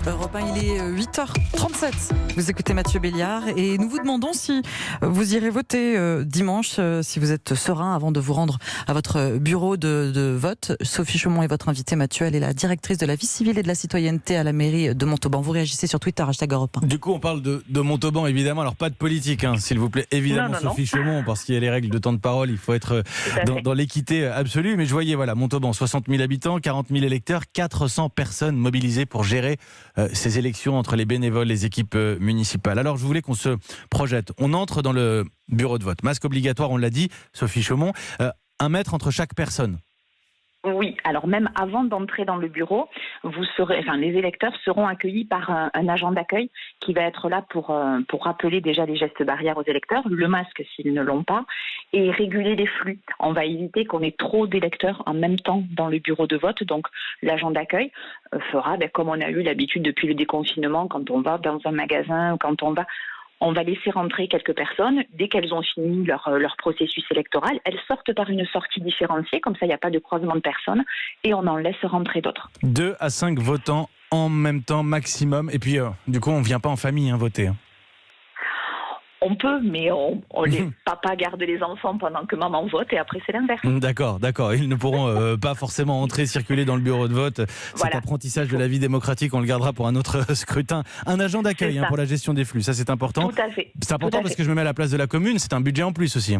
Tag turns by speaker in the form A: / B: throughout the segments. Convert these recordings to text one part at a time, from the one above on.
A: Europe 1, il est 8h37. Vous écoutez Mathieu Béliard et nous vous demandons si vous irez voter dimanche, si vous êtes serein avant de vous rendre à votre bureau de vote. Sophie Chaumont est votre invitée. Mathieu, elle est la directrice de la vie civile et de la citoyenneté à la mairie de Montauban. Vous réagissez sur Twitter, #Europe 1.
B: Du coup, on parle de Montauban, évidemment. Alors, pas de politique, s'il vous plaît. Évidemment, non. Sophie Chaumont, parce qu'il y a les règles de temps de parole. Il faut être dans l'équité absolue. Mais je voyais, Montauban, 60 000 habitants, 40 000 électeurs, 400 personnes mobilisées pour gérer ces élections entre les bénévoles, les équipes municipales. Alors, je voulais qu'on se projette. On entre dans le bureau de vote. Masque obligatoire, on l'a dit, Sophie Chaumont. 1 mètre entre chaque personne.
C: Oui, alors même avant d'entrer dans le bureau, les électeurs seront accueillis par un agent d'accueil qui va être là pour rappeler déjà les gestes barrières aux électeurs, le masque s'ils ne l'ont pas, et réguler les flux. On va éviter qu'on ait trop d'électeurs en même temps dans le bureau de vote. Donc l'agent d'accueil fera, comme on a eu l'habitude depuis le déconfinement, quand on va dans un magasin ou quand on va laisser rentrer quelques personnes. Dès qu'elles ont fini leur processus électoral, elles sortent par une sortie différenciée, comme ça il n'y a pas de croisement de personnes, et on en laisse rentrer d'autres.
B: 2 à 5 votants en même temps maximum, et puis du coup on ne vient pas en famille voter.
C: On peut, mais papa garde les enfants pendant que maman vote et après c'est l'inverse.
B: D'accord. Ils ne pourront pas forcément entrer, circuler dans le bureau de vote. Cet apprentissage de la vie démocratique, on le gardera pour un autre scrutin. Un agent d'accueil pour la gestion des flux, ça c'est important.
C: Tout à fait.
B: C'est important parce que je me mets à la place de la commune, c'est un budget en plus aussi.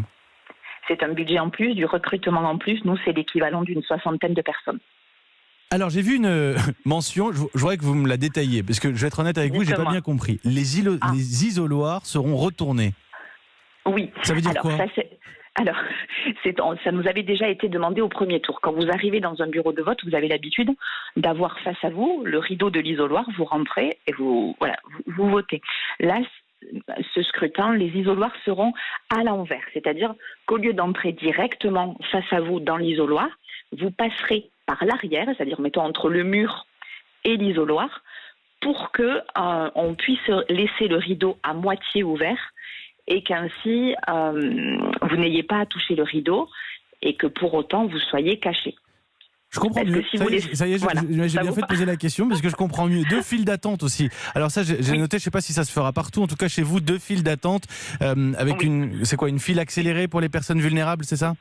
C: C'est un budget en plus, du recrutement en plus. Nous, c'est l'équivalent d'une 60aine de personnes.
B: Alors j'ai vu une mention, je voudrais que vous me la détailliez, parce que je vais être honnête avec vous, j'ai pas bien compris. Les isoloirs seront retournés.
C: Oui.
B: Ça veut dire quoi ?
C: Ça nous avait déjà été demandé au premier tour. Quand vous arrivez dans un bureau de vote, vous avez l'habitude d'avoir face à vous le rideau de l'isoloir, vous rentrez et vous votez. Là, ce scrutin, les isoloirs seront à l'envers, c'est-à-dire qu'au lieu d'entrer directement face à vous dans l'isoloir, vous passerez par l'arrière, c'est-à-dire mettons entre le mur et l'isoloir, pour que on puisse laisser le rideau à moitié ouvert et qu'ainsi vous n'ayez pas à toucher le rideau et que pour autant vous soyez caché.
B: Je comprends mieux. Ça y est, j'ai bien fait de poser la question parce que je comprends mieux. 2 files d'attente aussi. Alors ça, j'ai noté, je ne sais pas si ça se fera partout. En tout cas, chez vous, 2 files d'attente avec une file accélérée pour les personnes vulnérables, c'est ça ?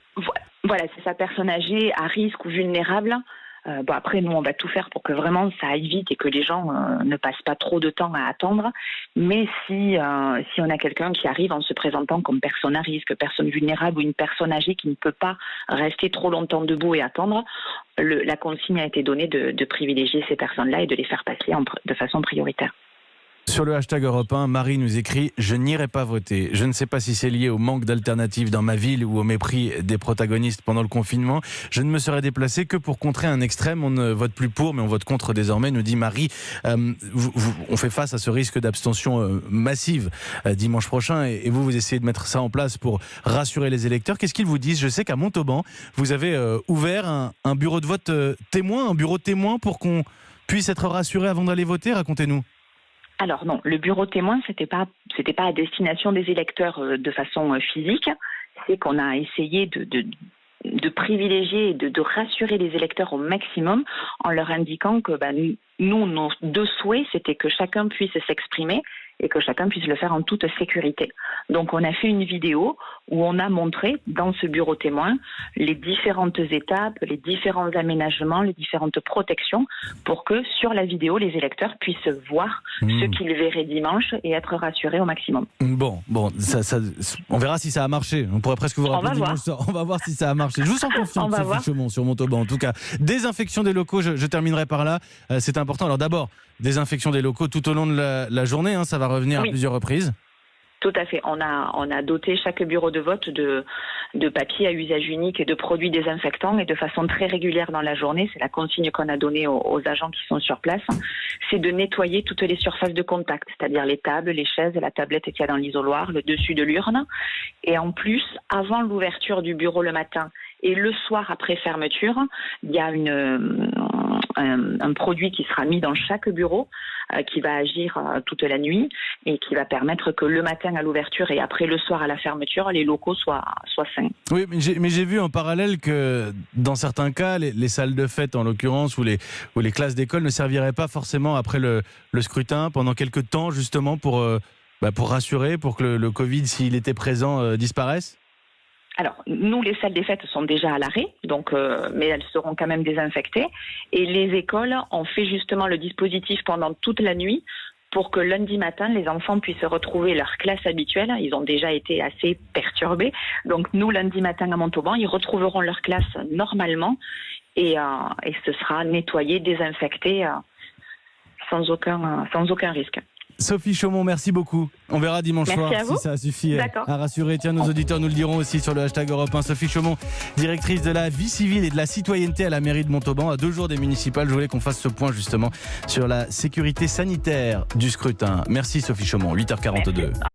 C: Voilà, c'est ça, personnes âgées, à risque ou vulnérables. Après, nous, on va tout faire pour que vraiment ça aille vite et que les gens ne passent pas trop de temps à attendre. Mais si on a quelqu'un qui arrive en se présentant comme personne à risque, personne vulnérable ou une personne âgée qui ne peut pas rester trop longtemps debout et attendre, la consigne a été donnée de privilégier ces personnes-là et de les faire passer de façon prioritaire.
B: Sur le #Europe 1, Marie nous écrit « Je n'irai pas voter. Je ne sais pas si c'est lié au manque d'alternatives dans ma ville ou au mépris des protagonistes pendant le confinement. Je ne me serai déplacée que pour contrer un extrême. On ne vote plus pour, mais on vote contre désormais », nous dit Marie. On fait face à ce risque d'abstention massive dimanche prochain et vous essayez de mettre ça en place pour rassurer les électeurs. Qu'est-ce qu'ils vous disent ? Je sais qu'à Montauban, vous avez ouvert un bureau de vote témoin, un bureau témoin pour qu'on puisse être rassuré avant d'aller voter. Racontez-nous.
C: Alors non, le bureau témoin, c'était pas à destination des électeurs de façon physique. C'est qu'on a essayé de privilégier et de rassurer les électeurs au maximum en leur indiquant que nous, nos 2 souhaits, c'était que chacun puisse s'exprimer et que chacun puisse le faire en toute sécurité. Donc on a fait une vidéo où on a montré dans ce bureau témoin les différentes étapes, les différents aménagements, les différentes protections pour que sur la vidéo, les électeurs puissent voir ce qu'ils verraient dimanche et être rassurés au maximum.
B: Bon, ça, on verra si ça a marché. On pourrait presque vous rappeler dimanche soir. On va voir si ça a marché. Je vous sens confiante, Sophie Chaumont, sur Montauban. En tout cas, désinfection des locaux, je terminerai par là. C'est important. Alors d'abord, désinfection des locaux tout au long de la journée, ça va revenir à plusieurs reprises.
C: Tout à fait. On a doté chaque bureau de vote de papier à usage unique et de produits désinfectants et de façon très régulière dans la journée. C'est la consigne qu'on a donnée aux agents qui sont sur place. C'est de nettoyer toutes les surfaces de contact, c'est-à-dire les tables, les chaises, la tablette qu'il y a dans l'isoloir, le dessus de l'urne. Et en plus, avant l'ouverture du bureau le matin et le soir après fermeture, il y a un produit qui sera mis dans chaque bureau, qui va agir toute la nuit et qui va permettre que le matin à l'ouverture et après le soir à la fermeture, les locaux soient sains.
B: Oui, mais j'ai vu en parallèle que dans certains cas, les salles de fête en l'occurrence ou les classes d'école ne serviraient pas forcément après le scrutin pendant quelques temps justement pour rassurer, pour que le Covid, s'il était présent, disparaisse.
C: Alors, nous, les salles des fêtes sont déjà à l'arrêt, donc, mais elles seront quand même désinfectées. Et les écoles ont fait justement le dispositif pendant toute la nuit pour que lundi matin, les enfants puissent retrouver leur classe habituelle. Ils ont déjà été assez perturbés. Donc, nous, lundi matin à Montauban, ils retrouveront leur classe normalement et ce sera nettoyé, désinfecté sans aucun risque.
B: Sophie Chaumont, merci beaucoup. On verra dimanche soir si ça suffit à rassurer. Tiens, nos auditeurs nous le diront aussi sur le hashtag Europe 1. Sophie Chaumont, directrice de la vie civile et de la citoyenneté à la mairie de Montauban, à 2 jours des municipales. Je voulais qu'on fasse ce point justement sur la sécurité sanitaire du scrutin. Merci Sophie Chaumont, 8h42. Merci.